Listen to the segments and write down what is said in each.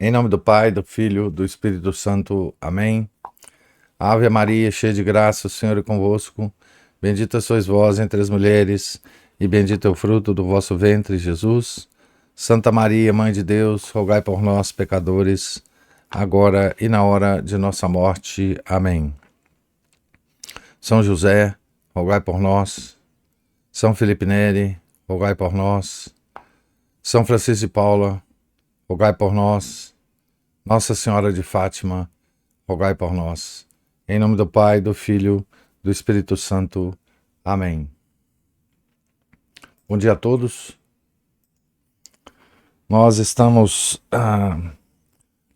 Em nome do Pai, do Filho, do Espírito Santo. Amém. Ave Maria, cheia de graça, o Senhor é convosco. Bendita sois vós entre as mulheres, e bendito é o fruto do vosso ventre, Jesus. Santa Maria, Mãe de Deus, rogai por nós, pecadores, agora e na hora de nossa morte. Amém. São José, rogai por nós. São Felipe Neri, rogai por nós. São Francisco de Paula, rogai por nós. Nossa Senhora de Fátima, rogai por nós. Em nome do Pai, do Filho, do Espírito Santo. Amém. Bom dia a todos. Nós estamos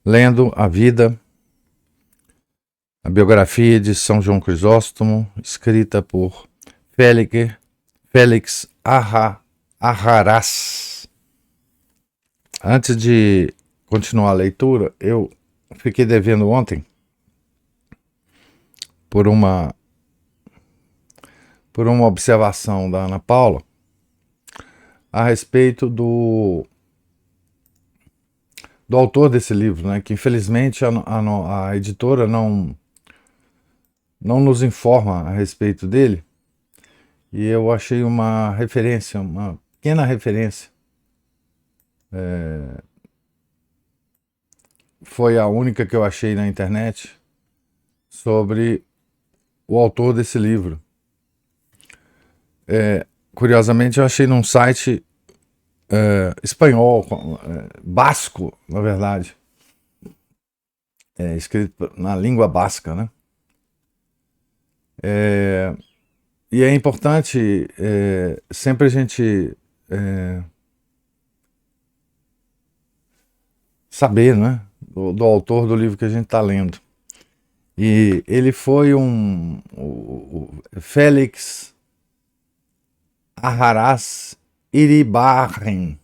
lendo a vida, a biografia de São João Crisóstomo, escrita por Félix Arrarás. Antes de continuar a leitura, eu fiquei devendo ontem por uma observação da Ana Paula a respeito do autor desse livro, né? Que infelizmente a editora não nos informa a respeito dele, e eu achei uma referência, uma pequena referência. Foi a única que eu achei na internet sobre o autor desse livro. Curiosamente, eu achei num site espanhol, basco, na verdade, escrito na língua basca, né? E é importante sempre a gente saber, né, do autor do livro que a gente está lendo. E ele foi o Félix Arrarás Iribarren,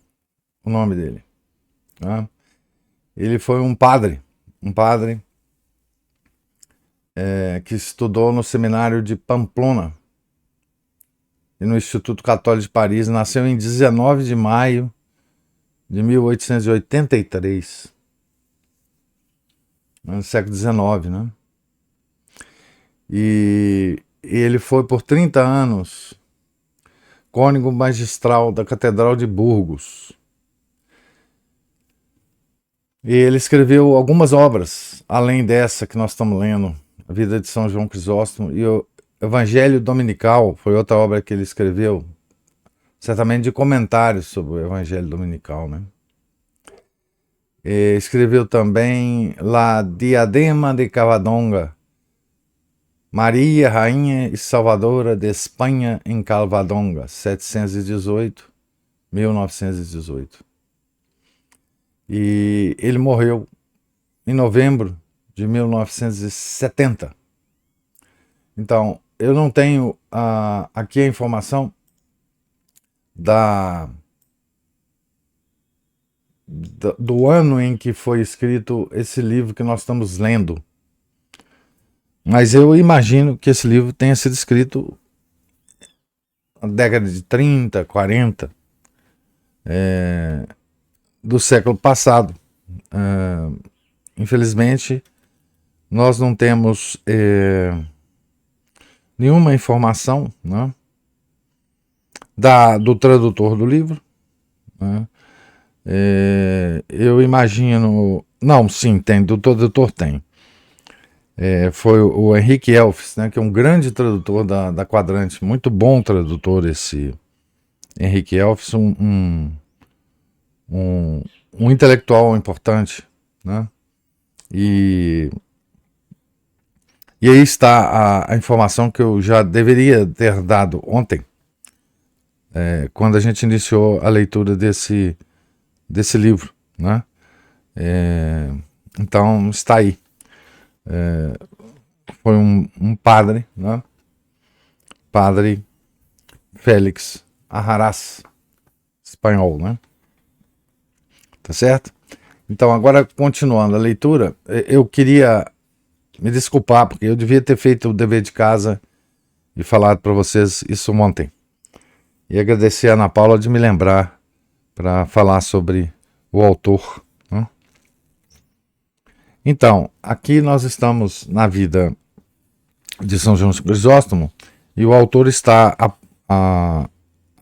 o nome dele, né? Ele foi um padre que estudou no seminário de Pamplona e no Instituto Católico de Paris. Nasceu em 19 de maio de 1883, no século XIX, né? E ele foi por 30 anos cônego magistral da Catedral de Burgos. E ele escreveu algumas obras, além dessa que nós estamos lendo, a vida de São João Crisóstomo, e o Evangelho Dominical foi outra obra que ele escreveu, certamente de comentários sobre o Evangelho Dominical, né? E escreveu também La Diadema de Cavadonga, Maria, Rainha e Salvadora de Espanha em Calvadonga, 718-1918. E ele morreu em novembro de 1970. Então, eu não tenho aqui a informação do ano em que foi escrito esse livro que nós estamos lendo. Mas eu imagino que esse livro tenha sido escrito na década de 30, 40, do século passado. Infelizmente, nós não temos nenhuma informação, né, do tradutor do livro, né? Eu imagino... Não, sim, tem, do tradutor tem. Foi o Henrique Elfs, né, que é um grande tradutor da Quadrante, muito bom tradutor esse Henrique Elfs, um intelectual importante, né? E aí está a informação que eu já deveria ter dado ontem, quando a gente iniciou a leitura desse livro, né? Então está aí. Foi um padre, né? Padre Félix Arrarás, espanhol, né? Tá certo? Então, agora, continuando a leitura, eu queria me desculpar, porque eu devia ter feito o dever de casa e falado para vocês isso ontem. E agradecer a Ana Paula de me lembrar para falar sobre o autor, né? Então, aqui nós estamos na vida de São João Crisóstomo e o autor está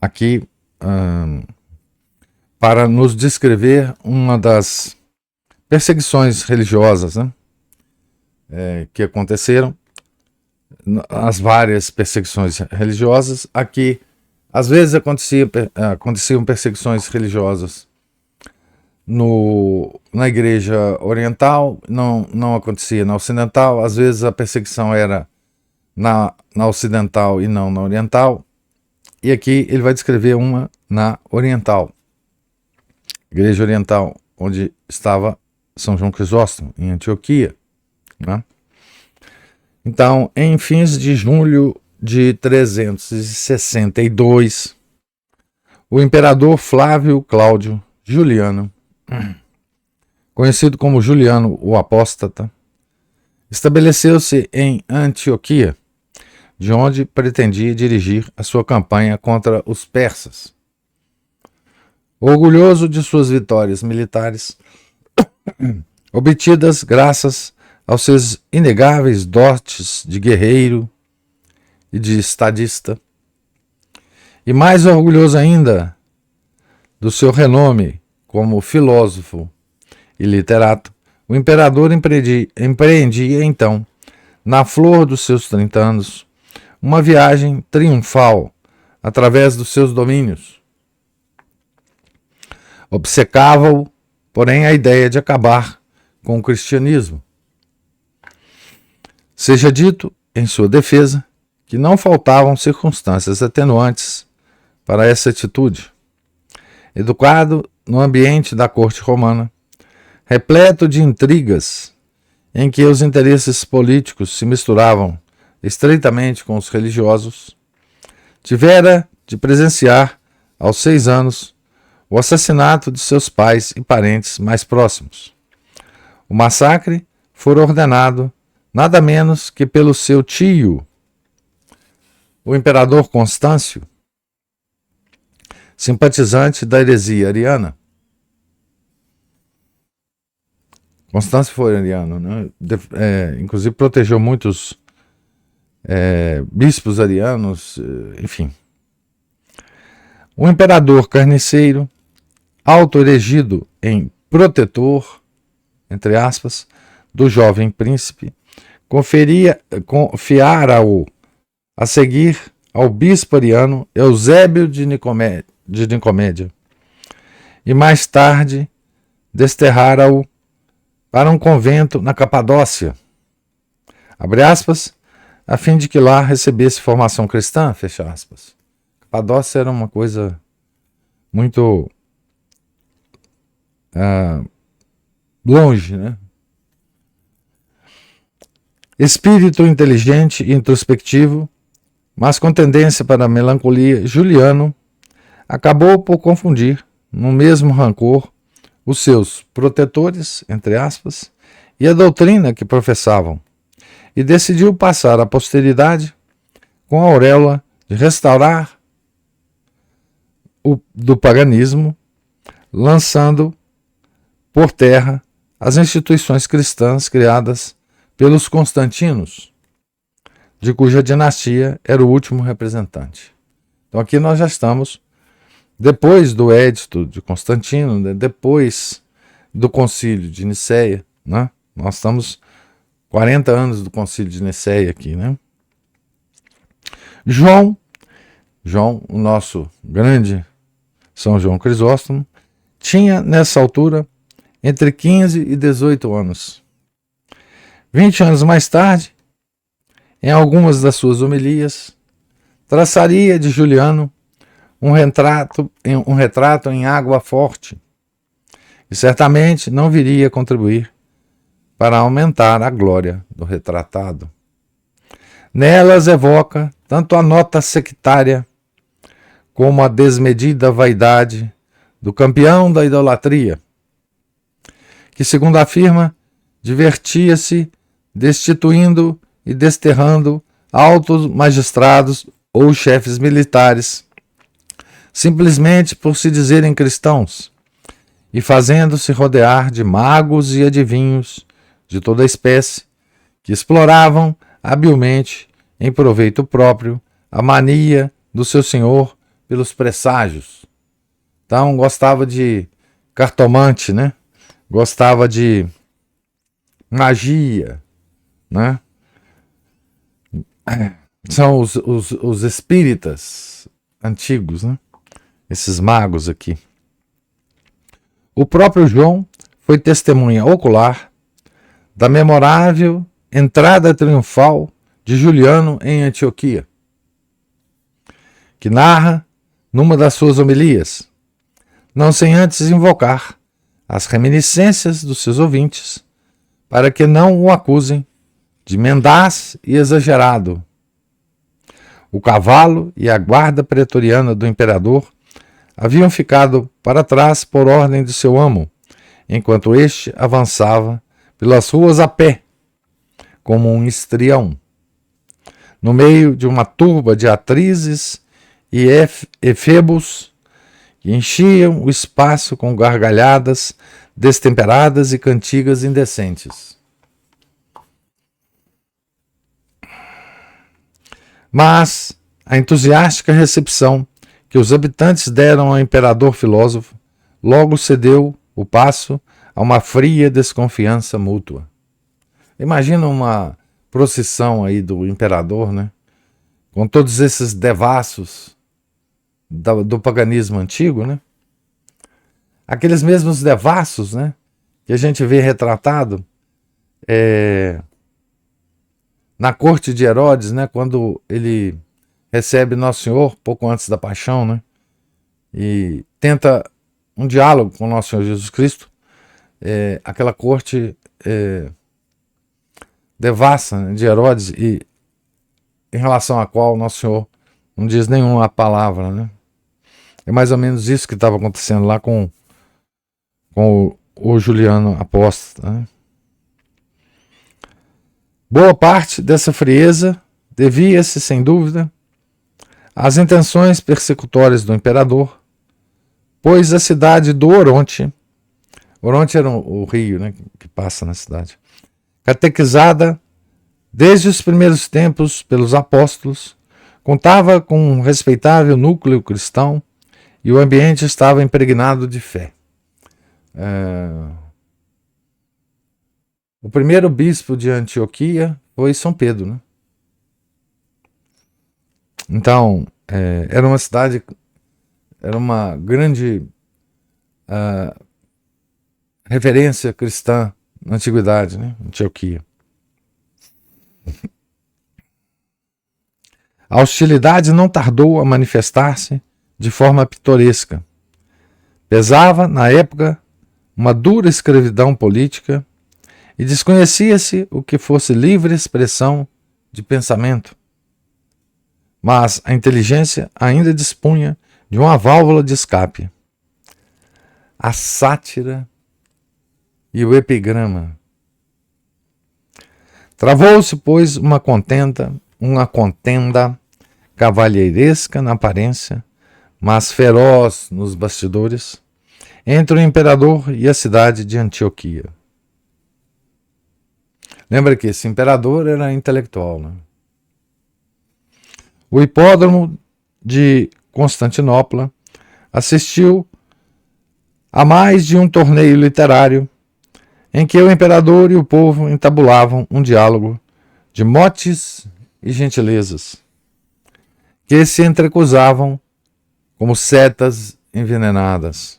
aqui para nos descrever uma das perseguições religiosas, né, que aconteceram, as várias perseguições religiosas. Aqui, às vezes aconteciam perseguições religiosas na igreja oriental, não acontecia na ocidental. Às vezes a perseguição era na ocidental e não na oriental. E aqui ele vai descrever uma na oriental, igreja oriental, onde estava São João Crisóstomo, em Antioquia, né? Então, em fins de julho de 362, o imperador Flávio Cláudio Juliano, conhecido como Juliano o Apóstata, estabeleceu-se em Antioquia, de onde pretendia dirigir a sua campanha contra os persas. Orgulhoso de suas vitórias militares, obtidas graças aos seus inegáveis dotes de guerreiro e de estadista, e mais orgulhoso ainda do seu renome como filósofo e literato, o imperador empreendia então, na flor dos seus 30 anos, uma viagem triunfal através dos seus domínios. Obcecava-o, porém, a ideia de acabar com o cristianismo. Seja dito, em sua defesa, que não faltavam circunstâncias atenuantes para essa atitude. Educado no ambiente da corte romana, repleto de intrigas, em que os interesses políticos se misturavam estreitamente com os religiosos, tivera de presenciar, aos 6 anos, o assassinato de seus pais e parentes mais próximos. O massacre fora ordenado nada menos que pelo seu tio, o imperador Constâncio, simpatizante da heresia ariana. Constâncio foi ariano, né? Inclusive protegeu muitos bispos arianos, enfim. O imperador carniceiro, auto-erigido em protetor, entre aspas, do jovem príncipe, confiara-o a seguir ao bispo ariano Eusébio de Nicomédia, e mais tarde desterrara-o para um convento na Capadócia, abre aspas, a fim de que lá recebesse formação cristã, fecha aspas. Capadócia era uma coisa muito longe, né? Espírito inteligente e introspectivo, mas com tendência para a melancolia, Juliano acabou por confundir, no mesmo rancor, os seus protetores, entre aspas, e a doutrina que professavam, e decidiu passar à posteridade com a auréola de restaurar do paganismo, lançando por terra as instituições cristãs criadas pelos Constantinos, de cuja dinastia era o último representante. Então aqui nós já estamos depois do Edito de Constantino, né, depois do Concílio de Nicéia, né? Nós estamos 40 anos do Concílio de Nicéia aqui, né? João, o nosso grande São João Crisóstomo, tinha nessa altura entre 15 e 18 anos. 20 anos mais tarde, em algumas das suas homilias, traçaria de Juliano um retrato em água forte, e certamente não viria a contribuir para aumentar a glória do retratado. Nelas evoca tanto a nota sectária como a desmedida vaidade do campeão da idolatria, que, segundo afirma, divertia-se destituindo e desterrando altos magistrados ou chefes militares, simplesmente por se dizerem cristãos, e fazendo-se rodear de magos e adivinhos, de toda espécie, que exploravam habilmente, em proveito próprio, a mania do seu senhor pelos presságios. Então, gostava de cartomante, né? Gostava de magia, né? São os espíritas antigos, né? Esses magos aqui. O próprio João foi testemunha ocular da memorável entrada triunfal de Juliano em Antioquia, que narra numa das suas homilias, não sem antes invocar as reminiscências dos seus ouvintes, para que não o acusem de mendaz e exagerado. O cavalo e a guarda pretoriana do imperador haviam ficado para trás por ordem de seu amo, enquanto este avançava pelas ruas a pé, como um histrião, no meio de uma turba de atrizes e efebos que enchiam o espaço com gargalhadas destemperadas e cantigas indecentes. Mas a entusiástica recepção que os habitantes deram ao imperador filósofo logo cedeu o passo a uma fria desconfiança mútua. Imagina uma procissão aí do imperador, né? Com todos esses devassos do paganismo antigo, né? Aqueles mesmos devassos, né? Que a gente vê retratado na corte de Herodes, né? Quando ele recebe Nosso Senhor, pouco antes da paixão, né? E tenta um diálogo com Nosso Senhor Jesus Cristo. Aquela corte devassa, né, de Herodes, e em relação à qual Nosso Senhor não diz nenhuma palavra, né? É mais ou menos isso que estava acontecendo lá com o Juliano apóstolo, né? Boa parte dessa frieza devia-se, sem dúvida, às intenções persecutórias do imperador, pois a cidade do Oronte era o rio, né, que passa na cidade, catequizada desde os primeiros tempos pelos apóstolos, contava com um respeitável núcleo cristão e o ambiente estava impregnado de fé. O primeiro bispo de Antioquia foi São Pedro, né? Então, era uma cidade, era uma grande referência cristã na antiguidade, né? Antioquia. A hostilidade não tardou a manifestar-se de forma pitoresca. Pesava, na época, uma dura escravidão política e desconhecia-se o que fosse livre expressão de pensamento. Mas a inteligência ainda dispunha de uma válvula de escape: a sátira e o epigrama. Travou-se, pois, uma contenda cavalheiresca na aparência, mas feroz nos bastidores, entre o imperador e a cidade de Antioquia. Lembra que esse imperador era intelectual, né? O hipódromo de Constantinopla assistiu a mais de um torneio literário em que o imperador e o povo entabulavam um diálogo de motes e gentilezas, que se entrecruzavam como setas envenenadas.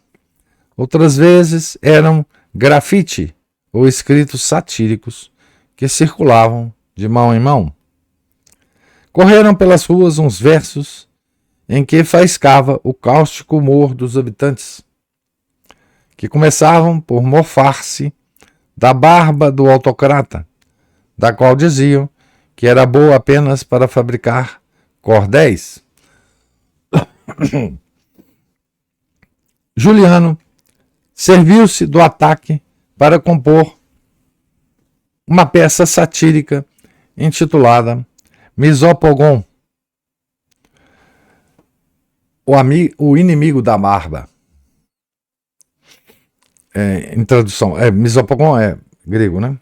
Outras vezes eram grafite ou escritos satíricos que circulavam de mão em mão. Correram pelas ruas uns versos em que faiscava o cáustico humor dos habitantes, que começavam por mofar-se da barba do autocrata, da qual diziam que era boa apenas para fabricar cordéis. Juliano serviu-se do ataque para compor uma peça satírica intitulada Misopogon, o inimigo da barba. Em tradução, Misopogon é grego, né?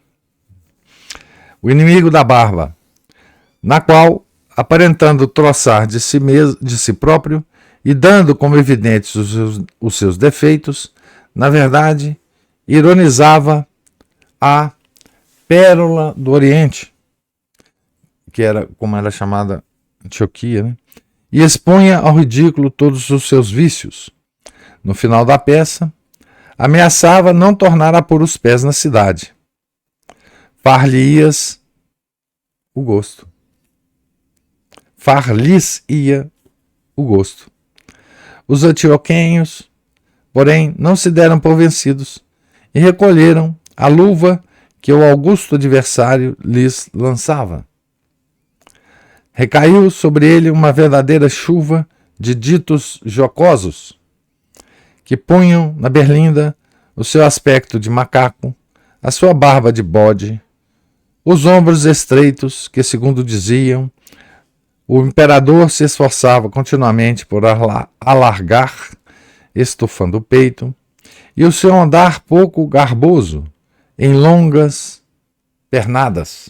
o inimigo da barba, na qual, aparentando troçar de si próprio e dando como evidentes os seus defeitos, na verdade, ironizava a Pérola do Oriente, que era como era chamada Antioquia, né? E expunha ao ridículo todos os seus vícios. No final da peça, ameaçava não tornar a pôr os pés na cidade. Far-lhe-ias o gosto. Far-lhes-ia o gosto. Os antioquenhos, porém, não se deram por vencidos e recolheram a luva que o augusto adversário lhes lançava. Recaiu sobre ele uma verdadeira chuva de ditos jocosos, que punham na berlinda o seu aspecto de macaco, a sua barba de bode, os ombros estreitos que, segundo diziam, o imperador se esforçava continuamente por alargar, estufando o peito, e o seu andar pouco garboso, em longas pernadas.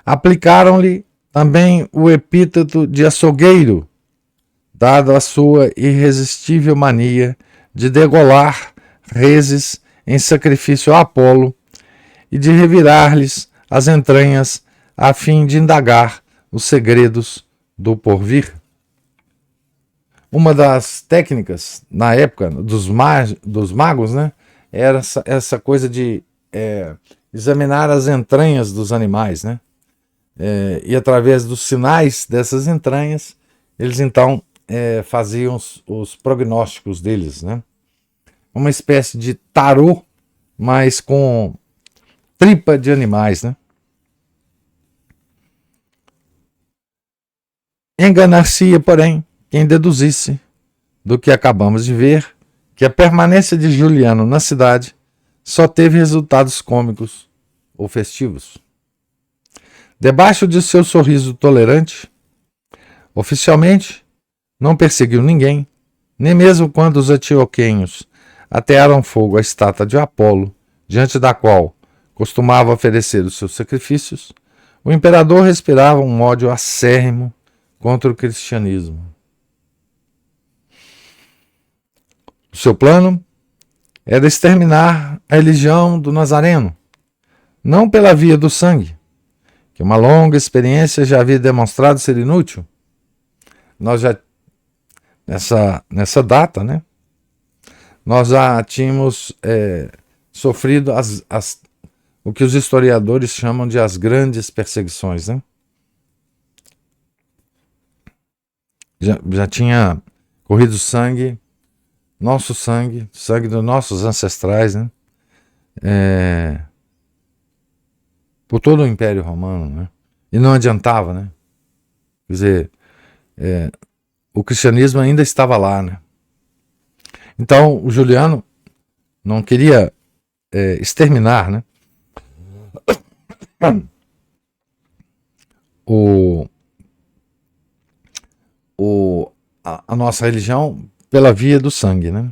Aplicaram-lhe também o epíteto de açougueiro, dado a sua irresistível mania de degolar reses em sacrifício a Apolo e de revirar-lhes as entranhas a fim de indagar os segredos do porvir. Uma das técnicas na época dos magos, né, era essa coisa de examinar as entranhas dos animais, né? E através dos sinais dessas entranhas, eles então faziam os prognósticos deles, né? Uma espécie de tarô, mas com tripa de animais, né? Enganar-se-ia, porém, quem deduzisse do que acabamos de ver, que a permanência de Juliano na cidade só teve resultados cômicos ou festivos. Debaixo de seu sorriso tolerante, oficialmente, não perseguiu ninguém, nem mesmo quando os antioquenhos atearam fogo à estátua de Apolo, diante da qual costumava oferecer os seus sacrifícios, o imperador respirava um ódio acérrimo contra o cristianismo. O seu plano era exterminar a religião do Nazareno, não pela via do sangue, que uma longa experiência já havia demonstrado ser inútil. Nós já, nessa data, né, nós já tínhamos sofrido o que os historiadores chamam de as grandes perseguições, né? Já tinha corrido sangue, nosso sangue, sangue dos nossos ancestrais, né? Por todo o Império Romano, né? E não adiantava, né? Quer dizer, o cristianismo ainda estava lá, né? Então, o Juliano não queria exterminar, né? A nossa religião pela via do sangue, né?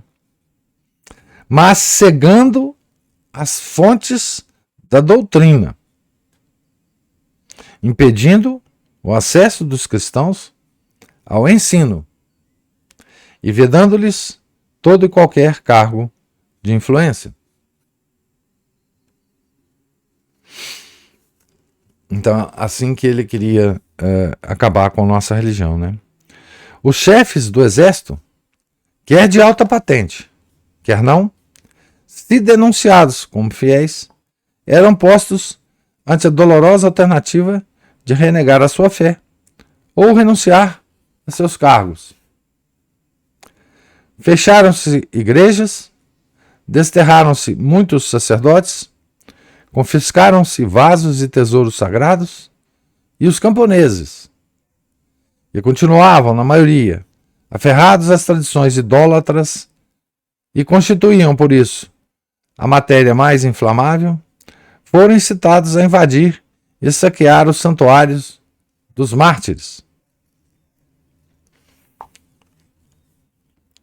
Mas cegando as fontes da doutrina, impedindo o acesso dos cristãos ao ensino e vedando-lhes todo e qualquer cargo de influência. Então, assim que ele queria acabar com a nossa religião, né? Os chefes do exército, quer de alta patente, quer não, se denunciados como fiéis, eram postos ante a dolorosa alternativa de renegar a sua fé ou renunciar a seus cargos. Fecharam-se igrejas, desterraram-se muitos sacerdotes, confiscaram-se vasos e tesouros sagrados, e os camponeses, que continuavam, na maioria, aferrados às tradições idólatras e constituíam, por isso, a matéria mais inflamável, foram incitados a invadir e saquear os santuários dos mártires.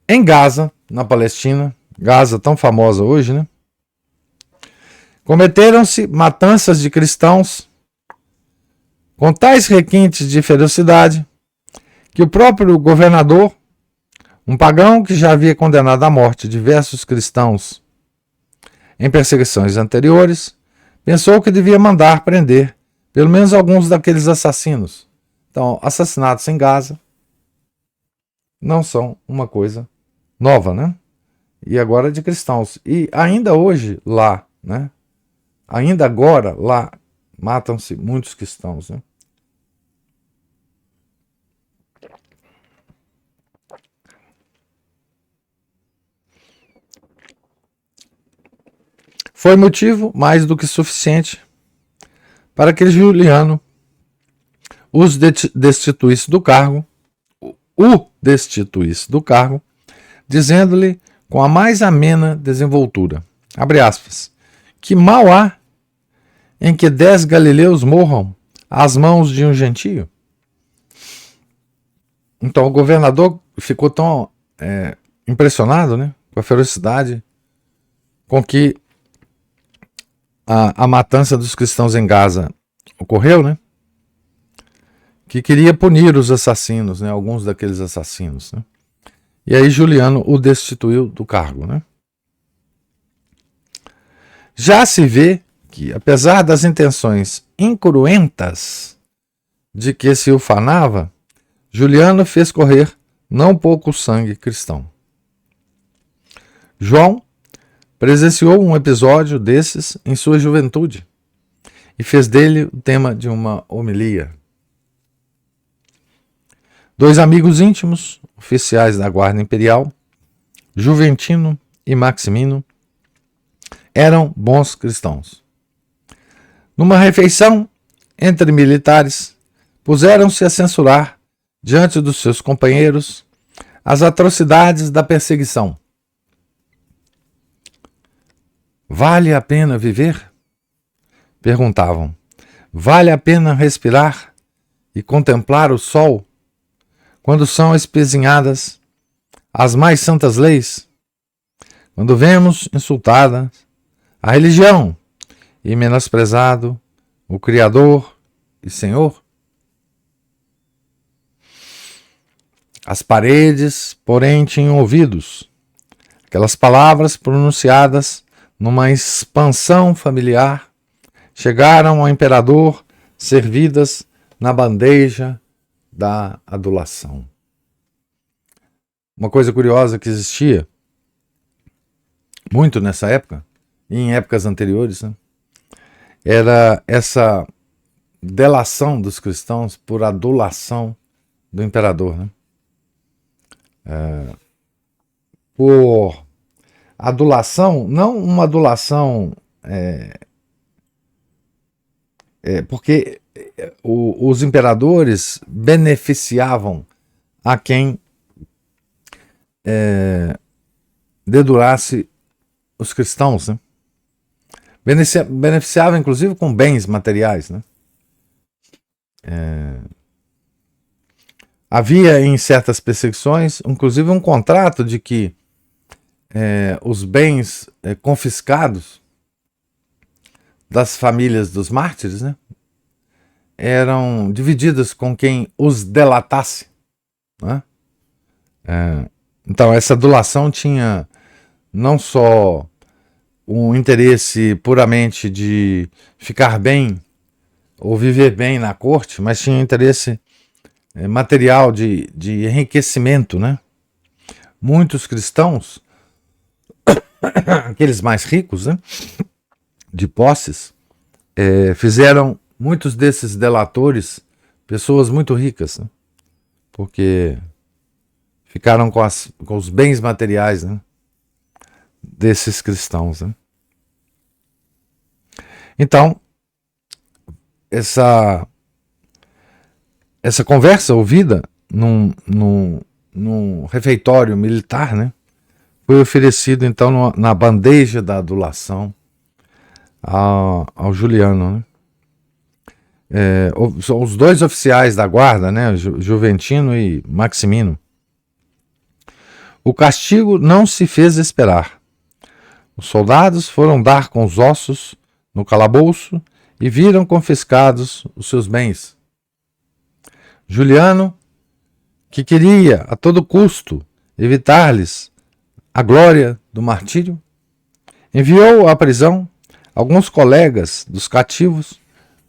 Em Gaza, na Palestina, Gaza tão famosa hoje, né? Cometeram-se matanças de cristãos com tais requintes de ferocidade que o próprio governador, um pagão que já havia condenado à morte diversos cristãos em perseguições anteriores, pensou que devia mandar prender pelo menos alguns daqueles assassinos. Então, assassinatos em Gaza não são uma coisa nova, né? E agora de cristãos. E ainda hoje lá, né? Ainda agora lá matam-se muitos cristãos, né? Foi motivo mais do que suficiente para que Juliano os destituísse do cargo, dizendo-lhe com a mais amena desenvoltura, abre aspas, que mal há em que 10 galileus morram às mãos de um gentio. Então o governador ficou tão impressionado, né, com a ferocidade com que a matança dos cristãos em Gaza ocorreu, né, que queria punir os assassinos, né, alguns daqueles assassinos, né? E aí Juliano o destituiu do cargo, né? Já se vê que, apesar das intenções incruentas de que se ufanava, Juliano fez correr não pouco sangue cristão. João presenciou um episódio desses em sua juventude e fez dele o tema de uma homilia. 2 amigos íntimos, oficiais da Guarda Imperial, Juventino e Maximino, eram bons cristãos. Numa refeição entre militares, puseram-se a censurar, diante dos seus companheiros, as atrocidades da perseguição. Vale a pena viver? Perguntavam. Vale a pena respirar e contemplar o sol quando são espezinhadas as mais santas leis? Quando vemos insultada a religião e menosprezado o Criador e Senhor? As paredes, porém, tinham ouvidos. Aquelas palavras pronunciadas numa expansão familiar chegaram ao imperador servidas na bandeja da adulação. Uma coisa curiosa que existia muito nessa época, e em épocas anteriores, né, era essa delação dos cristãos por adulação do imperador, né? Por adulação, não uma adulação porque os imperadores beneficiavam a quem dedurasse os cristãos, né? Beneficiava inclusive com bens materiais, né? Havia em certas perseguições, inclusive, um contrato de que os bens confiscados das famílias dos mártires, né, eram divididas com quem os delatasse, né? Então essa adulação tinha não só um interesse puramente de ficar bem ou viver bem na corte, mas tinha interesse material de enriquecimento, né? Muitos cristãos, aqueles mais ricos, né, de posses, fizeram muitos desses delatores pessoas muito ricas, né? Porque ficaram com os bens materiais, né, desses cristãos, né? Então, essa conversa ouvida num refeitório militar, né, foi oferecido então na bandeja da adulação ao Juliano, né? Os 2 oficiais da guarda, né, Juventino e Maximino. O castigo não se fez esperar. Os soldados foram dar com os ossos no calabouço e viram confiscados os seus bens. Juliano, que queria a todo custo evitar-lhes a glória do martírio, enviou à prisão alguns colegas dos cativos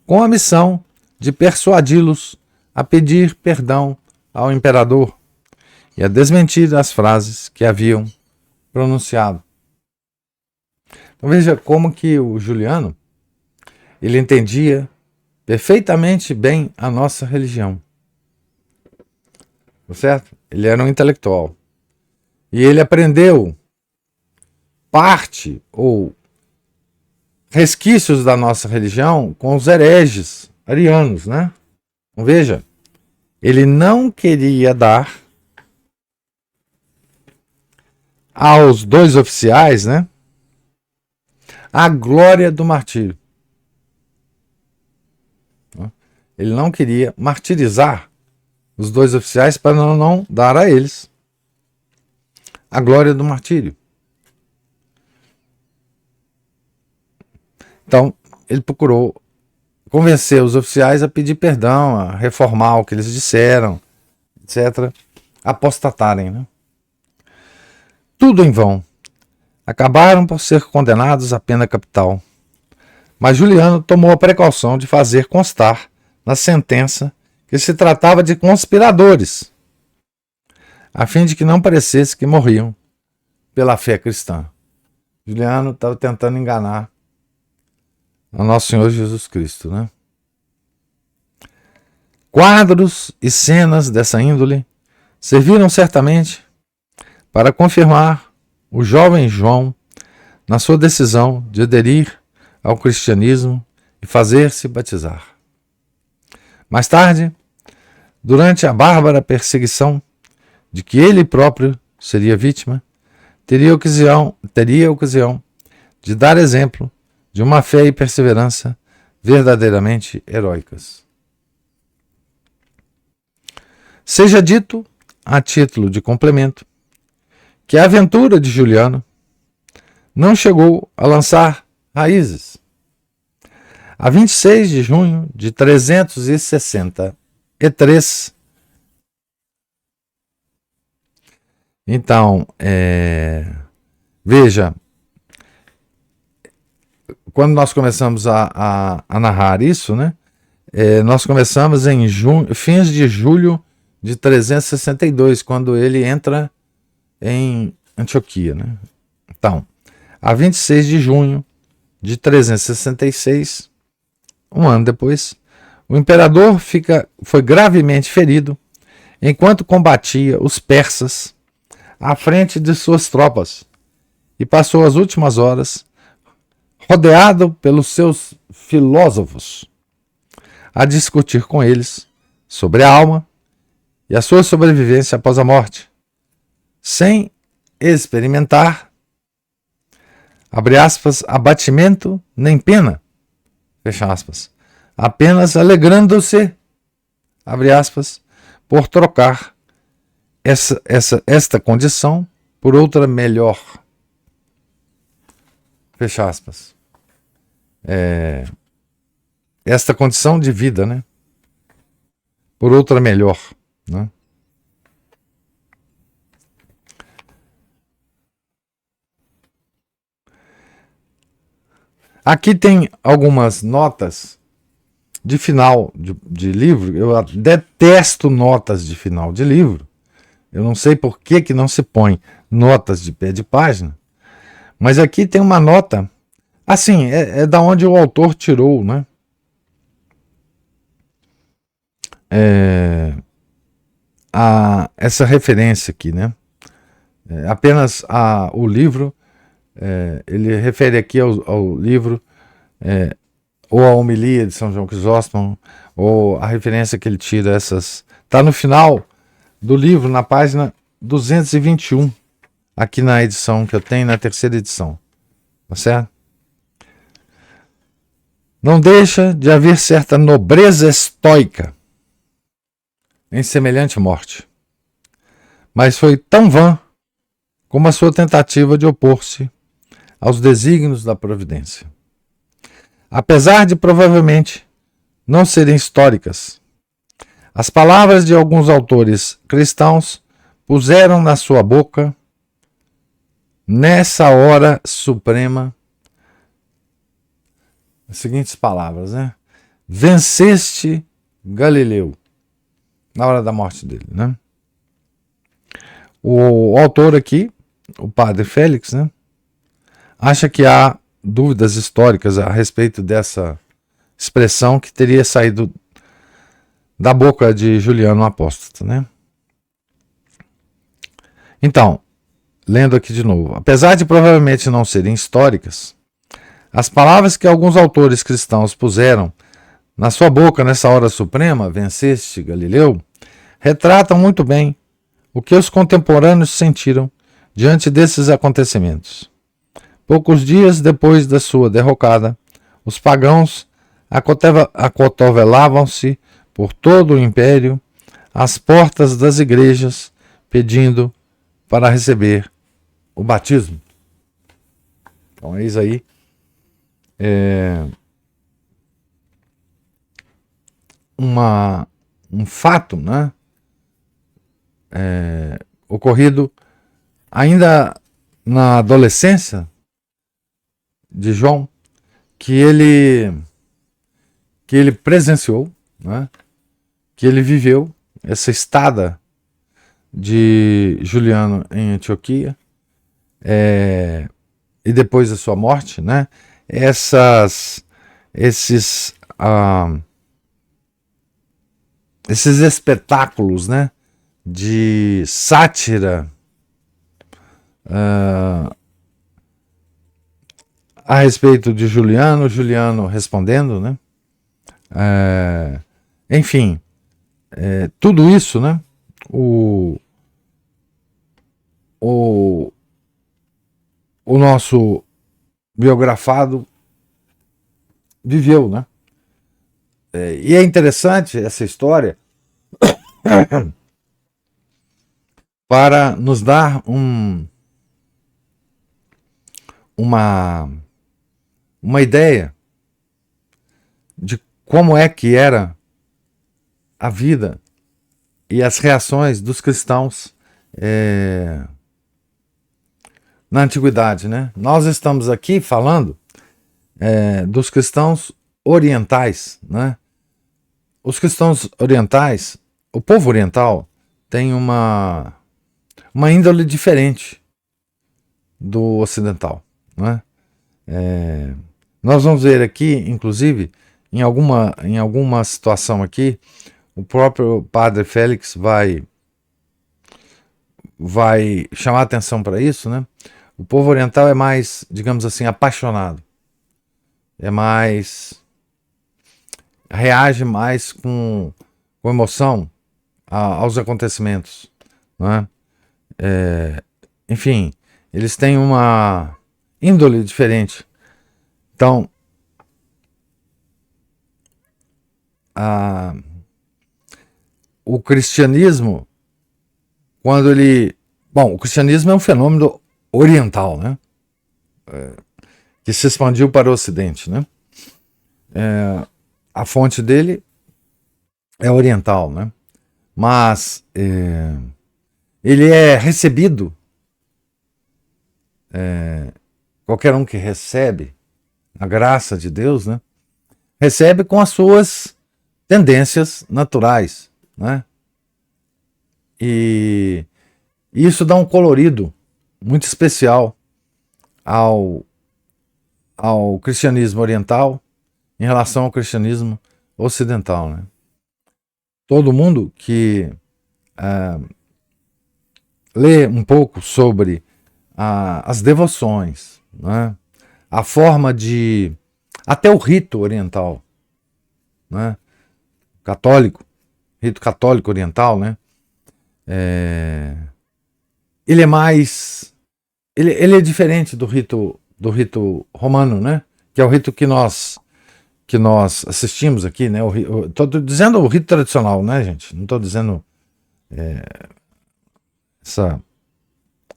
com a missão de persuadi-los a pedir perdão ao imperador e a desmentir as frases que haviam pronunciado. Então veja como que o Juliano, ele entendia perfeitamente bem a nossa religião. Certo? Ele era um intelectual. E ele aprendeu parte ou resquícios da nossa religião com os hereges arianos, né? Então, veja, ele não queria dar aos dois oficiais, né, a glória do martírio. Ele não queria martirizar os dois oficiais para não dar a eles a glória do martírio. Então, ele procurou convencer os oficiais a pedir perdão, a reformar o que eles disseram, etc., apostatarem, né? Tudo em vão. Acabaram por ser condenados à pena capital. Mas Juliano tomou a precaução de fazer constar na sentença que se tratava de conspiradores, a fim de que não parecesse que morriam pela fé cristã. Juliano estava tentando enganar o nosso Senhor Jesus Cristo, né? Quadros e cenas dessa índole serviram certamente para confirmar o jovem João na sua decisão de aderir ao cristianismo e fazer-se batizar. Mais tarde, durante a bárbara perseguição de que ele próprio seria vítima, teria ocasião de dar exemplo de uma fé e perseverança verdadeiramente heróicas. Seja dito, a título de complemento, que a aventura de Juliano não chegou a lançar raízes. A 26 de junho de 363, então, veja, quando nós começamos a narrar isso, né, nós começamos em fins de julho de 362, quando ele entra em Antioquia, né? Então, a 26 de junho de 366, um ano depois, o imperador foi gravemente ferido enquanto combatia os persas à frente de suas tropas e passou as últimas horas rodeado pelos seus filósofos a discutir com eles sobre a alma e a sua sobrevivência após a morte, sem experimentar, abre aspas, abatimento nem pena, fecha aspas, apenas alegrando-se, abre aspas, por trocar esta condição por outra melhor, fecha aspas. Esta condição de vida, né, por outra melhor, né? Aqui tem algumas notas de final de livro. Eu detesto notas de final de livro. Eu não sei por que não se põe notas de pé de página. Mas aqui tem uma nota, assim, é da onde o autor tirou, né? Essa referência aqui, né? Apenas o livro, ele refere aqui ao livro, ou a homilia de São João Crisóstomo, ou a referência que ele tira está no final do livro, na página 221, aqui na edição que eu tenho, na terceira edição, tá certo? Não deixa de haver certa nobreza estoica em semelhante morte, mas foi tão vã como a sua tentativa de opor-se aos desígnios da providência. apesar de provavelmente não serem históricas. As palavras de alguns autores cristãos puseram na sua boca, nessa hora suprema, as seguintes palavras, né? Venceste Galileu, na hora da morte dele, né? O autor aqui, o padre Félix, né, acha que há dúvidas históricas a respeito dessa expressão que teria saído da boca de Juliano Apóstolo, né? Então, lendo aqui de novo, apesar de provavelmente não serem históricas, as palavras que alguns autores cristãos puseram na sua boca nessa hora suprema, venceste Galileu, retratam muito bem o que os contemporâneos sentiram diante desses acontecimentos. Poucos dias depois da sua derrocada, os pagãos acotovelavam-se por todo o império às portas das igrejas, pedindo para receber o batismo. Então, eis aí um fato, né? Ocorrido ainda na adolescência de João, que ele presenciou, né? Que ele viveu essa estada de Juliano em Antioquia, e depois da sua morte, né? Esses espetáculos, né, de sátira a respeito de Juliano respondendo, né? Enfim, tudo isso, né? O nosso biografado viveu, né? E é interessante essa história para nos dar uma ideia de como é que era a vida e as reações dos cristãos na antiguidade, né? Nós estamos aqui falando dos cristãos orientais, né? Os cristãos orientais, o povo oriental tem uma índole diferente do ocidental, né? Nós vamos ver aqui, inclusive, em alguma situação aqui, o próprio padre Félix vai chamar atenção para isso, né? O povo oriental é mais, digamos assim, apaixonado, reage mais com emoção aos acontecimentos, né? Enfim, eles têm uma índole diferente. Então, o cristianismo, quando ele... Bom, o cristianismo é um fenômeno oriental, né? Que se expandiu para o Ocidente, né? A fonte dele é oriental, né? Mas ele é recebido, qualquer um que recebe a graça de Deus, né? Recebe com as suas tendências naturais, né? E isso dá um colorido muito especial ao cristianismo oriental em relação ao cristianismo ocidental, né? Todo mundo que lê um pouco sobre as devoções, né? A forma de... até o rito oriental, né? Rito católico oriental, né? Ele é mais... Ele é diferente do rito romano, né? Que é o rito que nós assistimos aqui, né? Estou dizendo o rito tradicional, né, gente? Não estou dizendo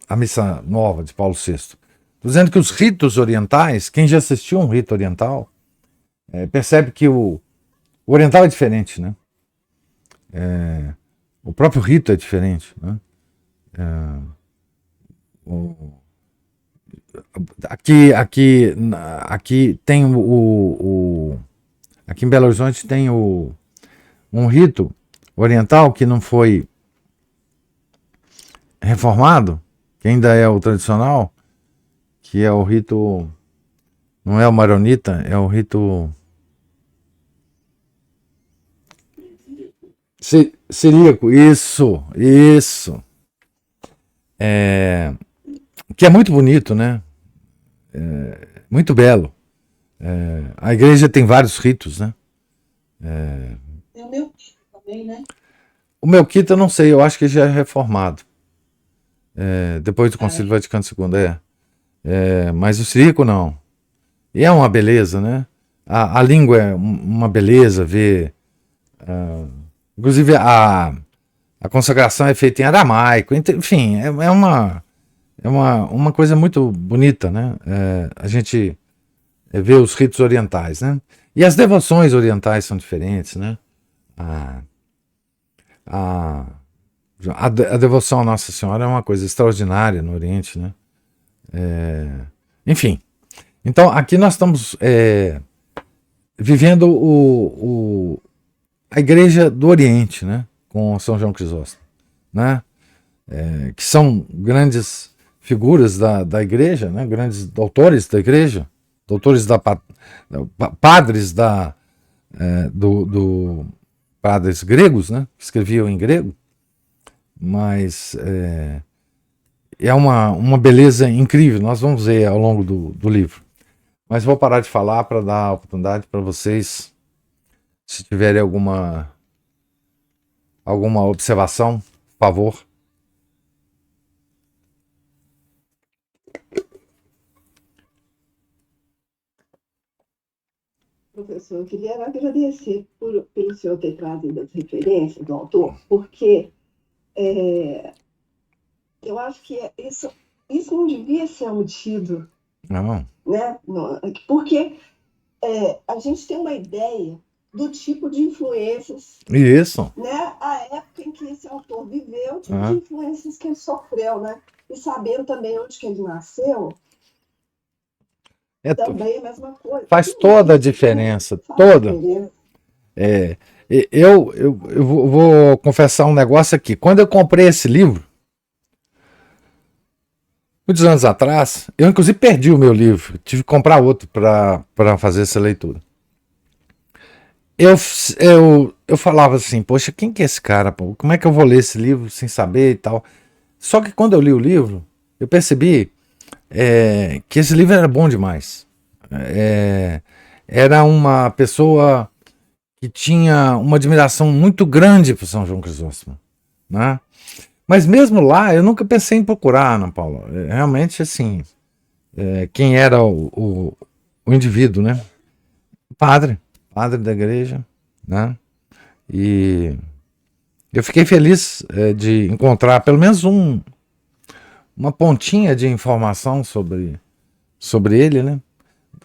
a missa nova de Paulo VI. Estou dizendo que os ritos orientais, quem já assistiu um rito oriental, percebe que o oriental é diferente, né? O próprio rito é diferente, né? O- aqui tem aqui em Belo Horizonte tem um rito oriental que não foi reformado, que ainda é o tradicional, que é o rito, não é o maronita, é o rito siríaco, isso, que é muito bonito, né? Muito belo. A igreja tem vários ritos, né? Tem o meu filho também, né? O Melquita, eu não sei, eu acho que já é reformado. Depois do Ah, Concílio Vaticano II, mas o siríaco não. E é uma beleza, né? A língua é uma beleza, ver. Inclusive, a consagração é feita em aramaico, enfim, uma coisa muito bonita, né? A gente vê os ritos orientais, né? E as devoções orientais são diferentes, né? A, a, a devoção à Nossa Senhora é uma coisa extraordinária no Oriente, né? Enfim, então aqui nós estamos vivendo a Igreja do Oriente, né? Com São João Crisóstomo, né? Que são grandes figuras da igreja, né? Grandes doutores da igreja, doutores padres do padres gregos, né? Que escreviam em grego, mas é uma beleza incrível. Nós vamos ver ao longo do livro. Mas vou parar de falar para dar a oportunidade para vocês, se tiverem alguma observação, por favor. professor, eu queria agradecer pelo senhor ter trazido as referências do autor, porque eu acho que isso não devia ser omitido, Não. né? Porque a gente tem uma ideia do tipo de influências, Isso. né? A época em que esse autor viveu, o tipo de Ah. influências que ele sofreu, né? E sabendo também onde que ele nasceu, É, também é a mesma coisa. faz Tudo toda a isso, né? diferença, Faz toda. diferença. É, eu vou confessar um negócio aqui. Quando eu comprei esse livro, muitos anos atrás, eu inclusive perdi o meu livro, tive que comprar outro para fazer essa leitura. Eu, eu falava assim, poxa, quem que é esse cara? Pô? Como é que eu vou ler esse livro sem saber e tal? Só que quando eu li o livro, eu percebi que esse livro era bom demais. É, era uma pessoa que tinha uma admiração muito grande por São João Crisóstomo, né? Mas mesmo lá, eu nunca pensei em procurar, Ana Paula. Realmente, assim, quem era o indivíduo, né? Padre, padre da igreja, né? E eu fiquei feliz de encontrar pelo menos uma pontinha de informação sobre ele, né?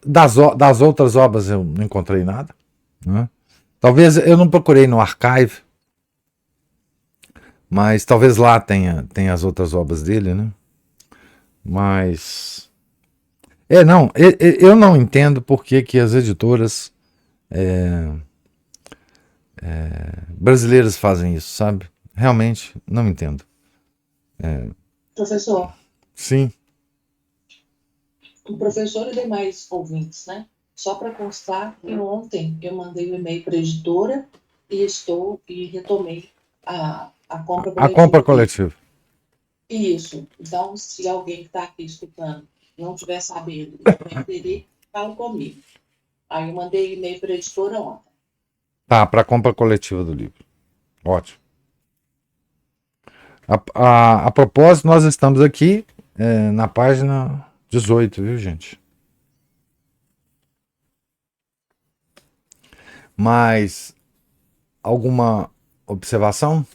Das outras obras eu não encontrei nada, né? Talvez eu não procurei no archive, mas talvez lá tenha as outras obras dele, né? Mas. Não, eu não entendo por que as editoras brasileiras fazem isso, sabe? Realmente, não entendo. Professor, Sim. o professor e demais ouvintes, né? Só para constar que ontem eu mandei um e-mail para a editora e retomei a compra A compra coletiva dele. coletiva. Isso. Então, se alguém que está aqui escutando não estiver sabendo e tiver interesse, fala comigo. Aí eu mandei e-mail para a editora ontem. Tá, para a compra coletiva do livro. Ótimo. A propósito, nós estamos aqui na página 18, viu, gente? Mais alguma observação?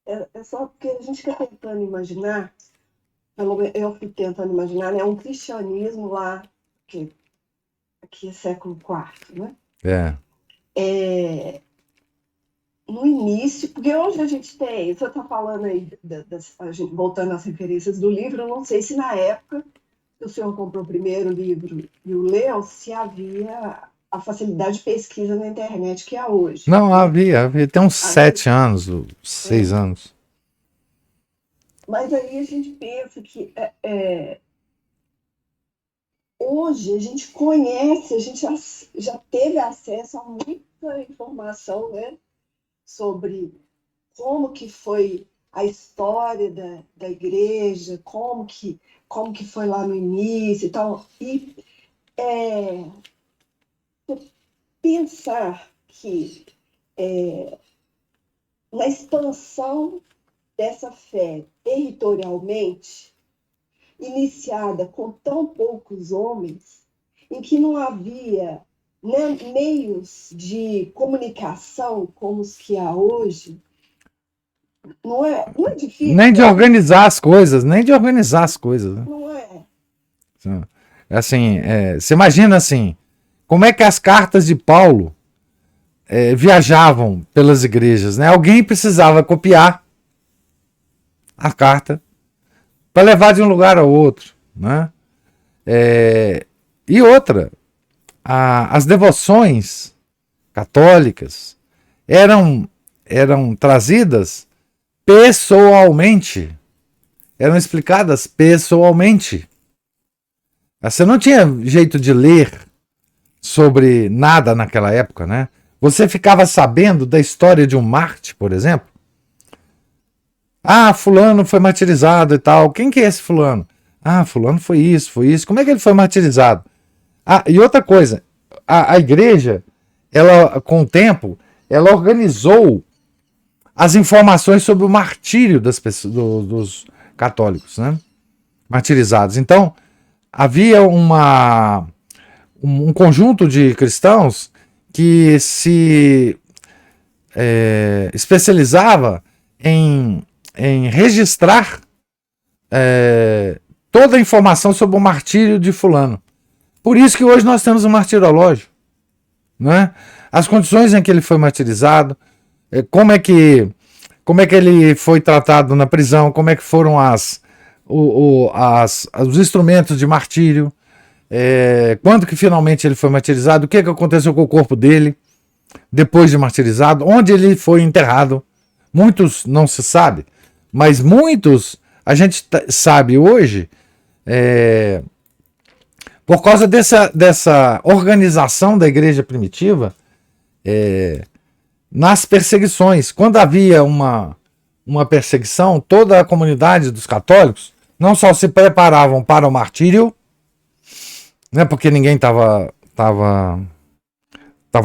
É só porque a gente fica tentando imaginar pelo menos eu fico tentando imaginar, né, um cristianismo lá, que é século IV, né? No início, porque hoje a gente tem, você está falando aí, voltando às referências do livro, eu não sei se na época que o senhor comprou o primeiro livro e o leu, se havia a facilidade de pesquisa na internet que há hoje. Não, havia tem uns 7 anos, 6 anos. Mas aí a gente pensa que hoje a gente conhece, a gente já teve acesso a muita informação, né, sobre como que foi a história da igreja, como que foi lá no início e tal. E pensar que na expansão dessa fé territorialmente, iniciada com tão poucos homens, em que não havia, né, meios de comunicação como os que há hoje, não é difícil. Nem de organizar as coisas, Né? Não é. Assim, você imagina assim, como é que as cartas de Paulo viajavam pelas igrejas, né? Alguém precisava copiar a carta para levar de um lugar ao outro, né? E outra, as devoções católicas eram trazidas pessoalmente, eram explicadas pessoalmente. Você não tinha jeito de ler sobre nada naquela época, né? Você ficava sabendo da história de um Marte, por exemplo. Ah, fulano foi martirizado e tal. Quem que é esse fulano? Ah, fulano foi isso. Como é que ele foi martirizado? Ah, e outra coisa, a igreja, ela, com o tempo, ela organizou as informações sobre o martírio das pessoas, dos católicos, né? Martirizados. Então, havia um conjunto de cristãos que se especializava em registrar toda a informação sobre o martírio de fulano. Por isso que hoje nós temos um martirológio, né? As condições em que ele foi martirizado, como é que ele foi tratado na prisão, como é que foram os instrumentos de martírio, quando que finalmente ele foi martirizado, o que aconteceu com o corpo dele depois de martirizado, onde ele foi enterrado. Muitos não se sabe, mas muitos a gente sabe hoje por causa dessa organização da igreja primitiva nas perseguições. Quando havia uma perseguição, toda a comunidade dos católicos não só se preparavam para o martírio, né, porque ninguém estava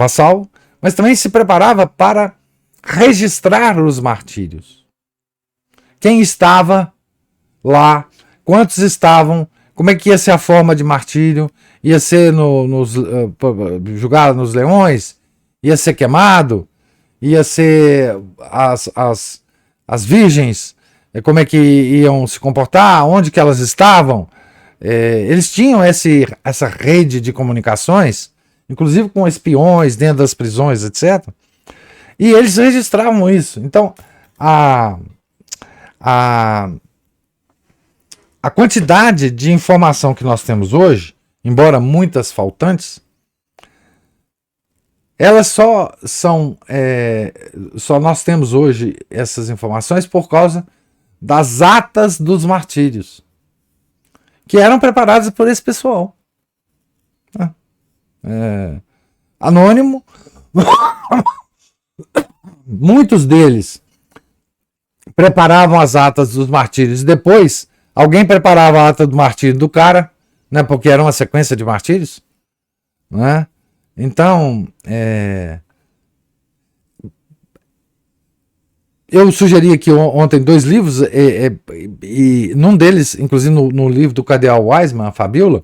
salvo, mas também se preparava para registrar os martírios. Quem estava lá, quantos estavam, como é que ia ser a forma de martírio, ia ser jogado nos leões, ia ser queimado, ia ser as virgens, como é que iam se comportar, onde que elas estavam. Eles tinham essa rede de comunicações, inclusive com espiões dentro das prisões, etc. E eles registravam isso. Então, a quantidade de informação que nós temos hoje, embora muitas faltantes, elas só nós temos hoje essas informações por causa das atas dos martírios, que eram preparadas por esse pessoal. Anônimo. Muitos deles preparavam as atas dos martírios. Depois, alguém preparava a ata do martírio do cara, né, porque era uma sequência de martírios. Né? Então, eu sugeri aqui ontem 2 livros, e num deles, inclusive no livro do Cardeal Wiseman, a Fabíola,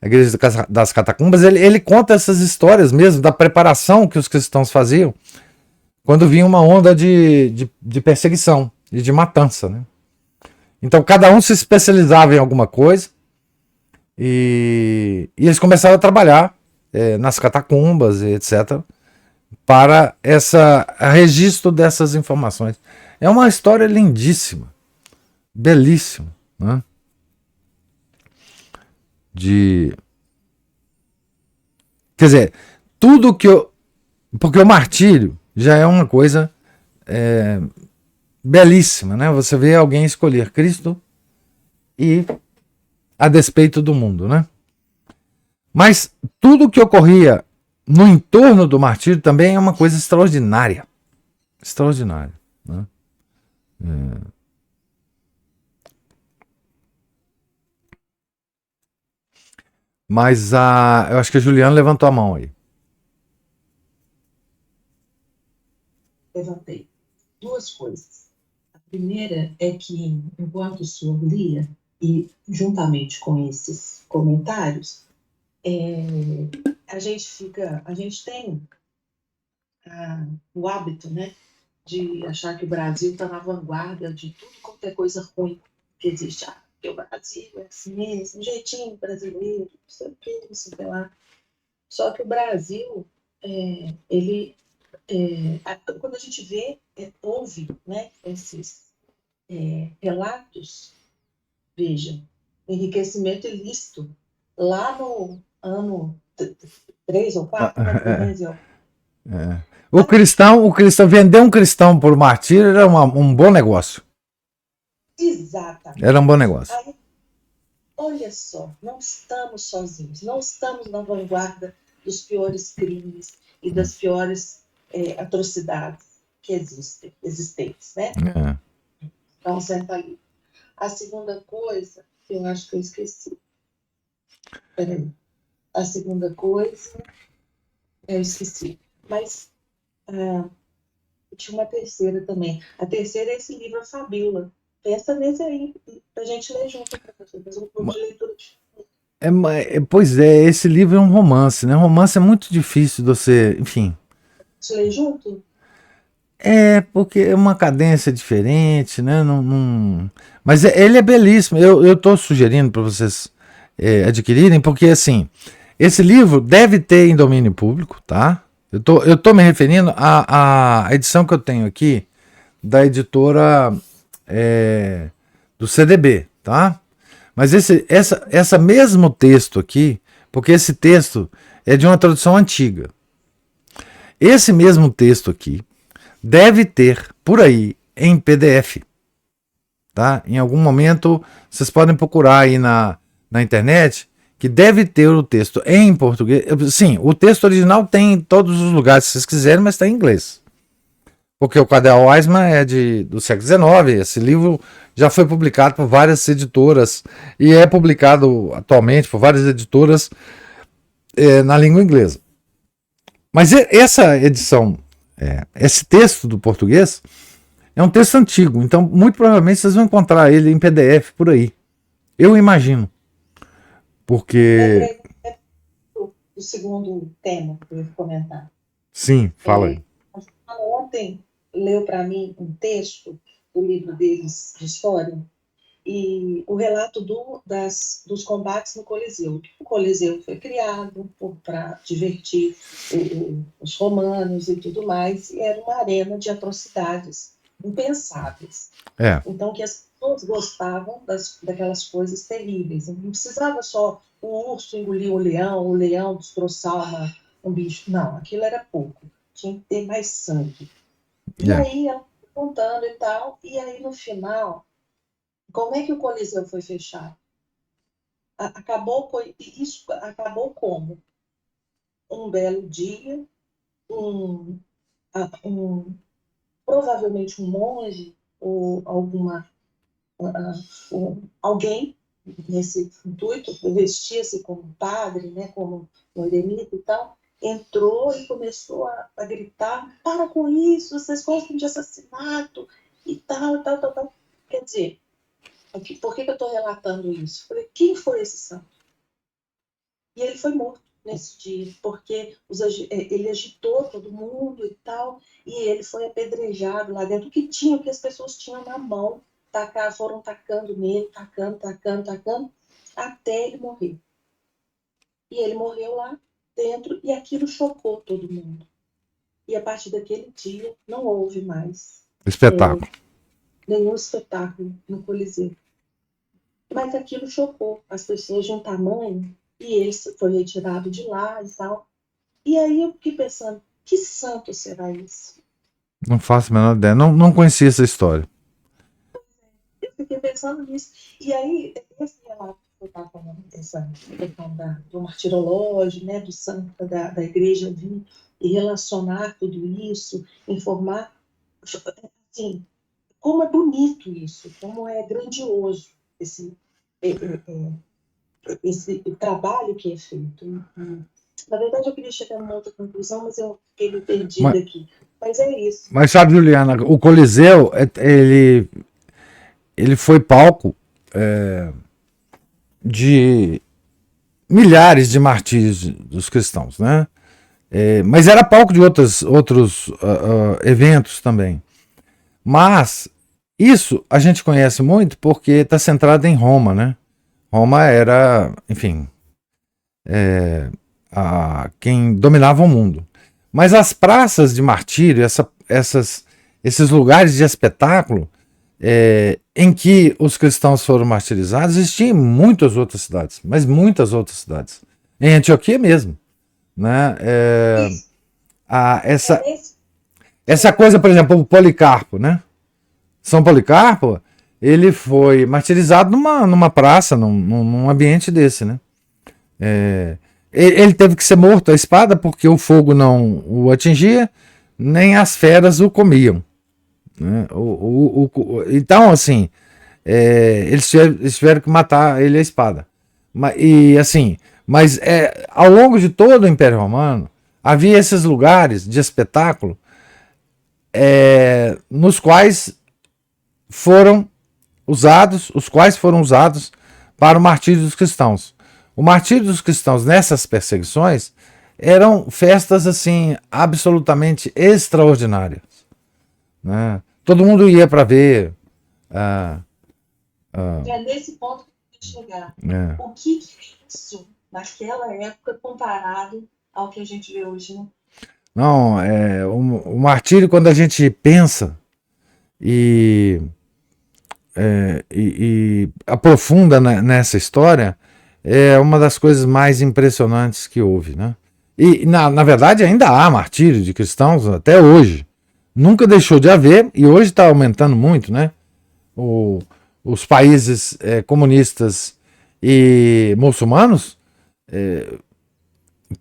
a Igreja das Catacumbas, ele conta essas histórias mesmo, da preparação que os cristãos faziam quando vinha uma onda de perseguição e de matança. Né? Então cada um se especializava em alguma coisa e eles começaram a trabalhar nas catacumbas, etc., para registro dessas informações. É uma história lindíssima, belíssima, né? Quer dizer, tudo que eu. Porque o martírio já é uma coisa belíssima, né? Você vê alguém escolher Cristo e a despeito do mundo, né? Mas tudo que ocorria no entorno do martírio também é uma coisa extraordinária. Extraordinária, né? Mas eu acho que a Juliana levantou a mão aí. Levantei. Duas coisas. A primeira é que, enquanto o senhor lia, e juntamente com esses comentários, a gente tem o hábito, né, de achar que o Brasil está na vanguarda de tudo quanto é coisa ruim que existe. Porque o Brasil é assim, esse jeitinho brasileiro, não sei o que, não sei o que lá. Só que o Brasil, ele quando a gente ouve, né, esses relatos, veja, enriquecimento ilícito, lá no ano 3 ou 4, né, 13, O cristão vender um cristão por martírio era um bom negócio. exatamente. Era um bom negócio. Aí, olha só, não estamos sozinhos, não estamos na vanguarda dos piores crimes e das piores atrocidades que existentes, né? Então, senta ali. A segunda coisa, eu acho que eu esqueci. Peraí. A segunda coisa, eu esqueci. Mas tinha uma terceira também. A terceira é esse livro, A Fabíola. Pensa nesse aí, pra gente ler junto, professor. Fazer um clube de leitura. Pois é, esse livro é um romance, né? Romance é muito difícil de você, enfim. Te ler junto? Porque é uma cadência diferente, né? Mas ele é belíssimo. Eu estou sugerindo para vocês adquirirem, porque assim, esse livro deve ter em domínio público, tá? Eu tô me referindo à edição que eu tenho aqui da editora do CDB, tá? Mas essa mesmo texto aqui, porque esse texto é de uma tradução antiga. Esse mesmo texto aqui deve ter por aí em PDF, tá? Em algum momento vocês podem procurar aí na internet que deve ter o texto em português. Sim, o texto original tem em todos os lugares se vocês quiserem, mas está em inglês. Porque o Cadel Weisman é do século XIX. Esse livro já foi publicado por várias editoras e é publicado atualmente por várias editoras na língua inglesa. Mas essa edição, esse texto do português, é um texto antigo, então muito provavelmente vocês vão encontrar ele em PDF por aí. Eu imagino. Porque. O segundo tema que eu ia comentar. Sim, fala aí. Ontem leu para mim um texto do livro deles de história e o relato dos combates no Coliseu. O Coliseu foi criado para divertir os romanos e tudo mais, e era uma arena de atrocidades impensáveis. Então, que as pessoas gostavam daquelas coisas terríveis. Não precisava só o urso engolir o leão destroçar um bicho. Não, aquilo era pouco. Tinha que ter mais sangue. E aí, ela contando e tal, e aí no final, como é que o Coliseu foi fechado? Isso acabou como? Um belo dia, provavelmente um monge ou alguém nesse intuito, vestia-se como padre, né, como um eremita e tal, entrou e começou a gritar: para com isso, vocês gostam de assassinato e tal. Quer dizer, por que eu estou relatando isso? Falei, quem foi esse santo? E ele foi morto nesse dia, porque ele agitou todo mundo e tal, e ele foi apedrejado lá dentro. O que as pessoas tinham na mão foram tacando nele, tacando, até ele morrer. E ele morreu lá dentro e aquilo chocou todo mundo. E a partir daquele dia não houve mais Espetáculo. nenhum espetáculo no Coliseu. Mas aquilo chocou as pessoas de um tamanho e ele foi retirado de lá e tal. E aí eu fiquei pensando, que santo será esse? Não faço a menor ideia. Não conhecia essa história. Eu fiquei pensando nisso. E aí, esse relato que eu estava falando, essa questão do martirológio, né, do santo da igreja vir e relacionar tudo isso, informar, assim, como é bonito isso, como é grandioso esse trabalho que é feito. Na verdade, eu queria chegar numa outra conclusão, mas eu fiquei me perdida aqui. Mas é isso. Mas sabe, Juliana, o Coliseu, ele foi palco de milhares de martírios dos cristãos, né? Mas era palco de outros eventos também. Mas isso a gente conhece muito porque está centrado em Roma, né? Roma era, enfim, quem dominava o mundo. Mas as praças de martírio, esses lugares de espetáculo em que os cristãos foram martirizados, existiam em muitas outras cidades, mas muitas outras cidades. Em Antioquia mesmo. Né? Essa coisa, por exemplo, o Policarpo, né? São Policarpo, ele foi martirizado numa praça, num ambiente desse, né? Ele teve que ser morto à espada porque o fogo não o atingia, nem as feras o comiam. Né? Então, assim, eles tiveram que matar ele à espada. Mas ao longo de todo o Império Romano, havia esses lugares de espetáculo nos quais foram usados para o martírio dos cristãos. O martírio dos cristãos nessas perseguições eram festas assim absolutamente extraordinárias. Né? Todo mundo ia para ver. É nesse ponto que eu queria chegar. O que é isso naquela época comparado ao que a gente vê hoje? Né? Não, o martírio, quando a gente pensa e aprofunda nessa história, é uma das coisas mais impressionantes que houve. Né? E, na verdade, ainda há martírio de cristãos até hoje. Nunca deixou de haver e hoje está aumentando muito. Né? Os países comunistas e muçulmanos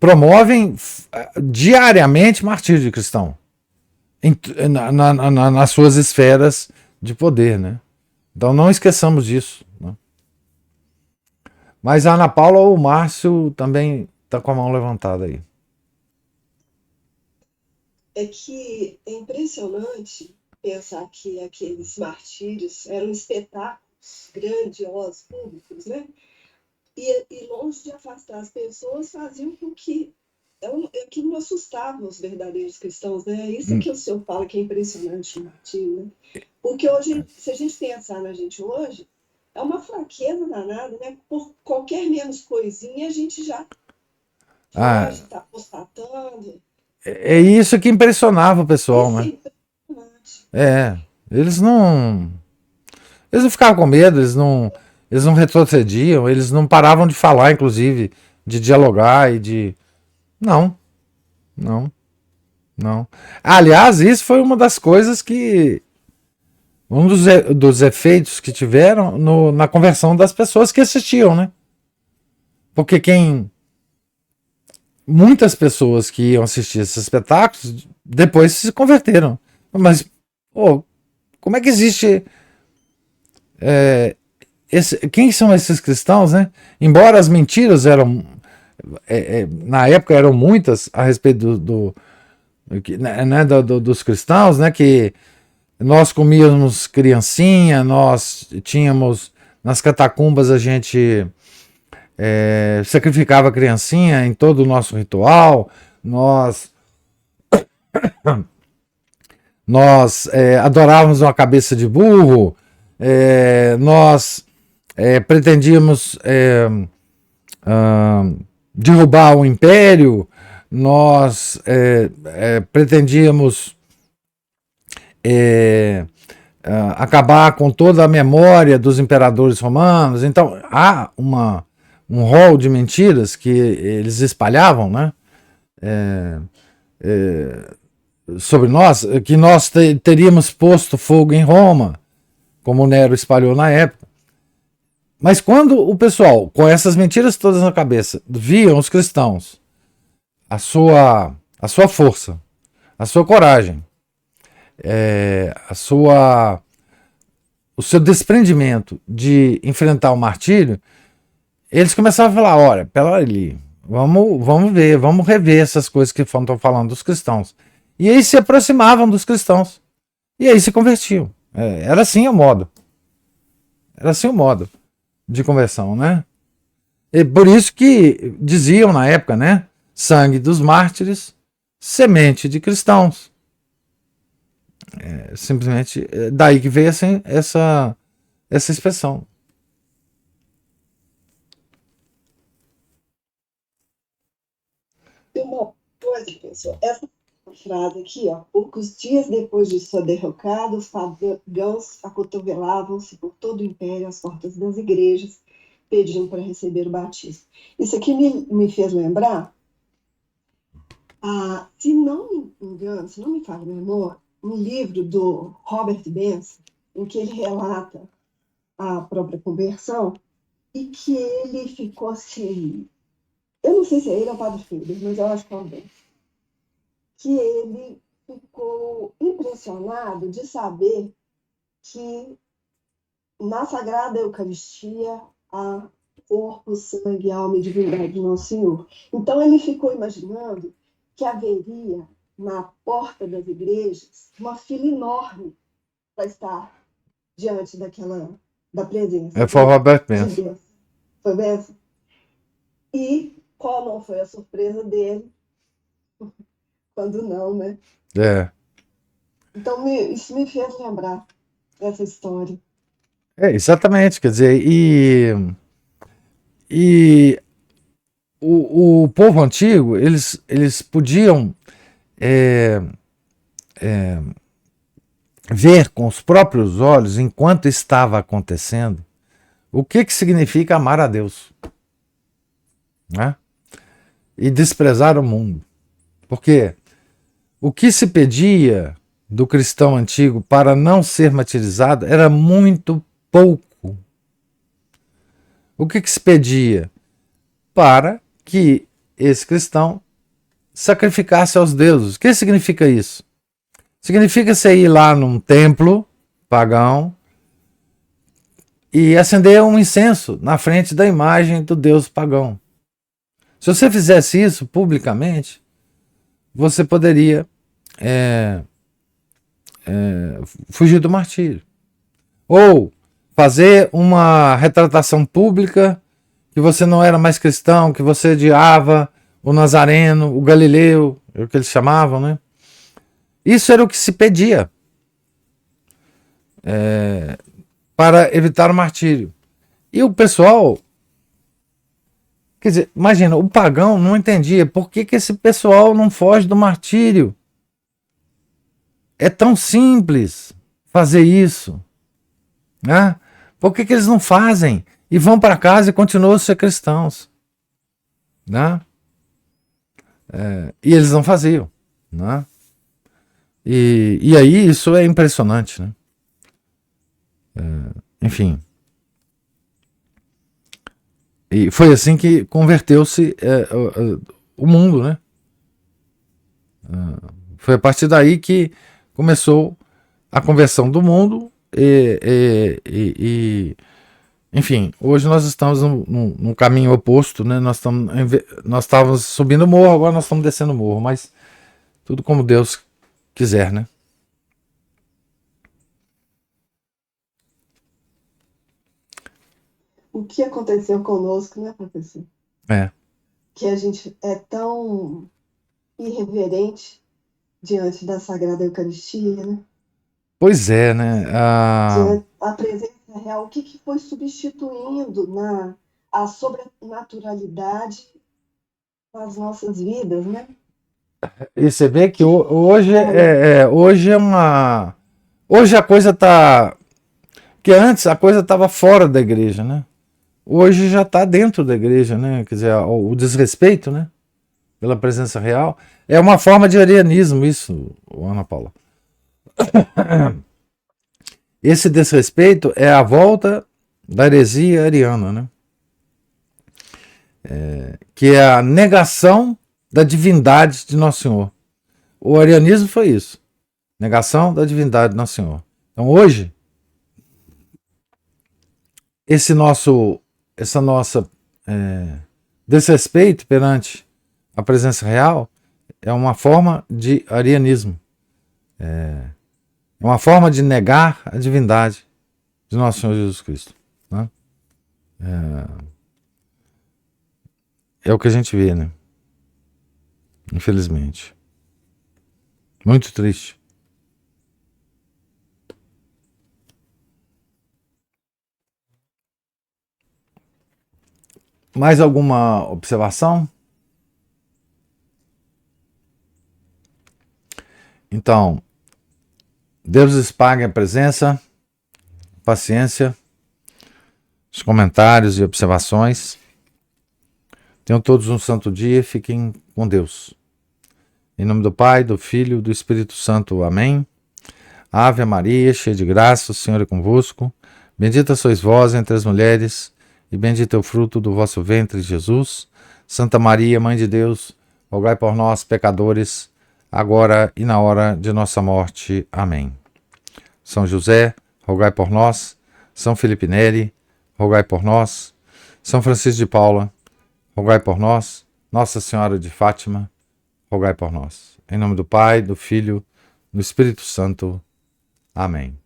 promovem diariamente martírio de cristão nas suas esferas de poder, né? Então não esqueçamos disso. Né? Mas a Ana Paula ou o Márcio também está com a mão levantada aí. É que é impressionante pensar que aqueles martírios eram espetáculos grandiosos, públicos, né? E longe de afastar as pessoas, faziam com que aquilo não assustava os verdadeiros cristãos, né? Isso que o senhor fala que é impressionante, Martinho, né? Porque hoje, se a gente pensar na gente hoje, é uma fraqueza danada, né? Por qualquer menos coisinha, a gente já está apostatando. É isso que impressionava o pessoal, né? Eles não ficavam com medo, eles não retrocediam, eles não paravam de falar, inclusive, de dialogar e de... Não. Aliás, isso foi uma das coisas que... Um dos efeitos que tiveram na conversão das pessoas que assistiam, né? Porque muitas pessoas que iam assistir esses espetáculos depois se converteram. Mas, como é que existe... quem são esses cristãos, né? Embora as mentiras na época eram muitas a respeito dos cristãos, né? Que nós comíamos criancinha, nós tínhamos nas catacumbas, a gente sacrificava a criancinha em todo o nosso ritual, nós adorávamos uma cabeça de burro, nós pretendíamos derrubar o império, nós pretendíamos acabar com toda a memória dos imperadores romanos. Então, há um rol de mentiras que eles espalhavam, né? Sobre nós, que nós teríamos posto fogo em Roma, como Nero espalhou na época. Mas quando o pessoal, com essas mentiras todas na cabeça, viam os cristãos, a sua força, a sua coragem, o seu desprendimento de enfrentar o martírio, eles começavam a falar, olha, pera ali, vamos ver, vamos rever essas coisas que estão falando dos cristãos. E aí se aproximavam dos cristãos. E aí se convertiam. Era assim o modo. Era assim o modo de conversão, né? E por isso que diziam na época, né? Sangue dos mártires, semente de cristãos. Simplesmente daí que veio assim, essa expressão. Tem uma coisa, pessoal, essa frase aqui, ó, poucos dias depois de sua derrocada, os pagãos acotovelavam-se por todo o império às portas das igrejas, pedindo para receber o batismo. Isso aqui me fez lembrar, se não me engano, se não me falha a memória, um livro do Robert Benson, em que ele relata a própria conversão e que ele ficou assim, eu não sei se é ele ou o Padre Filho, mas eu acho que é o Benson, que ele ficou impressionado de saber que na Sagrada Eucaristia há corpo, sangue, alma e divindade do Nosso Senhor. Então ele ficou imaginando que haveria na porta das igrejas uma fila enorme para estar diante da presença. Foi o Robert Benson. Foi Benson? E qual não foi a surpresa dele? Quando não, né? Então isso me fez lembrar dessa história. Exatamente, quer dizer, e o povo antigo, eles podiam ver com os próprios olhos, enquanto estava acontecendo, o que significa amar a Deus, né? E desprezar o mundo. Porque o que se pedia do cristão antigo para não ser martirizado era muito pouco. O que se pedia? Para que esse cristão sacrificasse aos deuses. O que significa isso? Significa você ir lá num templo pagão e acender um incenso na frente da imagem do deus pagão. Se você fizesse isso publicamente, você poderia fugir do martírio. Ou fazer uma retratação pública que você não era mais cristão, que você odiava o Nazareno, o Galileu, é o que eles chamavam, né? Isso era o que se pedia para evitar o martírio. E o pessoal, quer dizer, imagina, o pagão não entendia por que esse pessoal não foge do martírio. É tão simples fazer isso, né? Por que eles não fazem e vão para casa e continuam a ser cristãos, né? E eles não faziam, né? E aí isso é impressionante, né? Enfim. E foi assim que converteu-se o mundo, né? Foi a partir daí que começou a conversão do mundo enfim, hoje nós estamos num caminho oposto, né? Nós estávamos subindo o morro, agora nós estamos descendo o morro, mas tudo como Deus quiser, né? O que aconteceu conosco, né, professor? Que a gente é tão irreverente diante da Sagrada Eucaristia, né? Pois é, né? a presença real, o que foi substituindo a sobrenaturalidade nas nossas vidas, né? E você vê que hoje é uma. Hoje a coisa tá. Porque antes a coisa estava fora da igreja, né? Hoje já está dentro da igreja, né? Quer dizer, o desrespeito, né? Pela presença real. É uma forma de arianismo, isso, Ana Paula. Esse desrespeito é a volta da heresia ariana, né? Que é a negação da divindade de Nosso Senhor. O arianismo foi isso. Negação da divindade de Nosso Senhor. Então hoje, esse nosso desrespeito perante a presença real é uma forma de arianismo. É uma forma de negar a divindade de Nosso Senhor Jesus Cristo. Né? É o que a gente vê, né? Infelizmente. Muito triste. Mais alguma observação? Então, Deus lhes pague a presença, paciência, os comentários e observações. Tenham todos um santo dia e fiquem com Deus. Em nome do Pai, do Filho e do Espírito Santo. Amém. Ave Maria, cheia de graça, o Senhor é convosco. Bendita sois vós entre as mulheres, e bendito é o fruto do vosso ventre, Jesus. Santa Maria, Mãe de Deus, rogai por nós, pecadores, agora e na hora de nossa morte. Amém. São José, rogai por nós. São Felipe Neri, rogai por nós. São Francisco de Paula, rogai por nós. Nossa Senhora de Fátima, rogai por nós. Em nome do Pai, do Filho, do Espírito Santo. Amém.